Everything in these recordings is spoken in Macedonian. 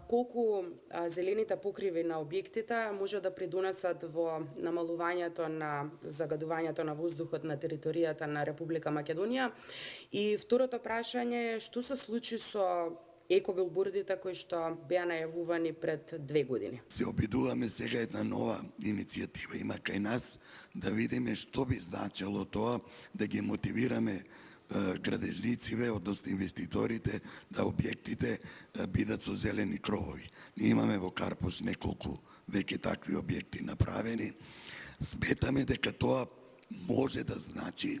колку зелените покриви на објектите може да придонесат во намалувањето на загадувањето на воздухот на територијата на Република Македонија? И второто прашање е што се случи со екобилбордите кои што беа најавувани пред 2 години? Се обидуваме сега една нова иницијатива има кај нас да видиме што би значило тоа да ги мотивираме градежнициве, односно инвеститорите, да објектите бидат со зелени кровови. Ние имаме во Карпош неколку веќе такви објекти направени. Сметаме дека тоа може да значи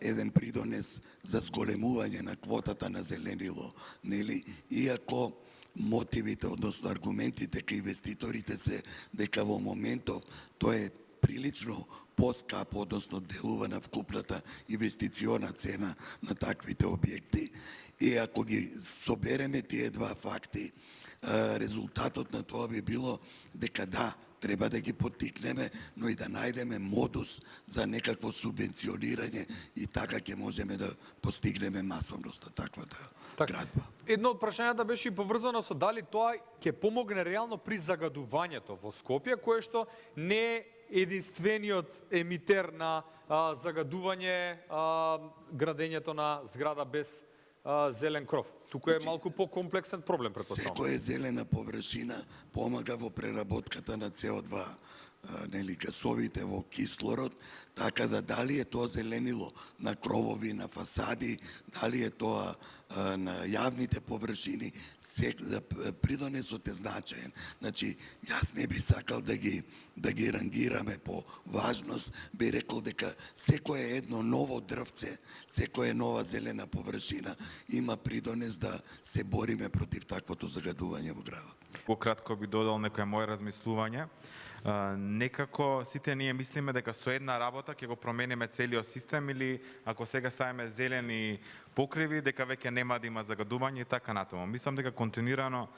еден придонес за зголемување на квотата на зеленило, нели? Иако мотивите, односно аргументите кај инвеститорите се дека во моментов тоа е прилично поскапо, односно делува на вкупната инвестициона цена на таквите објекти. И ако ги собереме тие два факти, резултатот на тоа би било дека да, треба да ги поттикнеме, но и да најдеме модус за некакво субвенционирање и така ќе можеме да постигнеме масовност на таквата градба. Едно од прашањата беше и поврзано со дали тоа ќе помогне реално при загадувањето во Скопје, кое што не е единствениот емитер на загадување градењето на зграда без зелен кров. Туку е малку по-комплексен проблем, претпоставувам. Секоја зелена површина помага во преработката на CO2, нели, гасовите во кислород, така да дали е тоа зеленило на кровови, на фасади, дали е тоа на јавните површини, придонесот е значаен. Значи, јас не би сакал да ги рангираме по важност, би рекол дека секое едно ново дрвце, секоја нова зелена површина има придонес да се бориме против таквото загадување во градот. Пократко би додал некој мој размислување. Некако сите ние мислиме дека со една работа ќе го промениме целиот систем или ако сега ставиме зелени покриви дека веќе нема да има загадување и така натаму. Мислам дека континуирано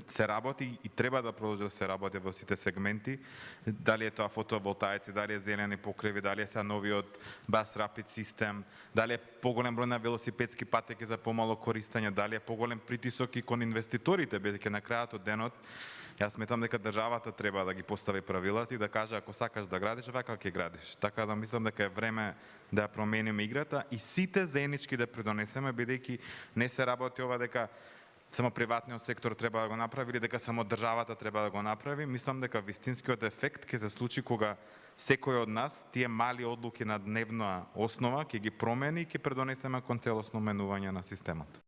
се работи и треба да продолжи да се работи во сите сегменти. Дали е тоа фотоволтаици, дали е зелени покриви, дали е сега новиот Bus Rapid систем, дали е поголем број на велосипедски патеки за помало користење, дали е поголем притисок и кон инвеститорите, бидејќи на крајот од денот јас сметам дека државата треба да ги постави правилата и да каже ако сакаш да градиш, вака ќе градиш. Така да мислам дека е време да ја промениме играта и сите заеднички да придонесеме, бидејќи не се работи ова дека само приватниот сектор треба да го направи или дека само државата треба да го направи. Мислам дека вистинскиот ефект ќе се случи кога секој од нас тие мали одлуки на дневна основа ќе ги промени и ќе придонесеме кон целосно менување на системот.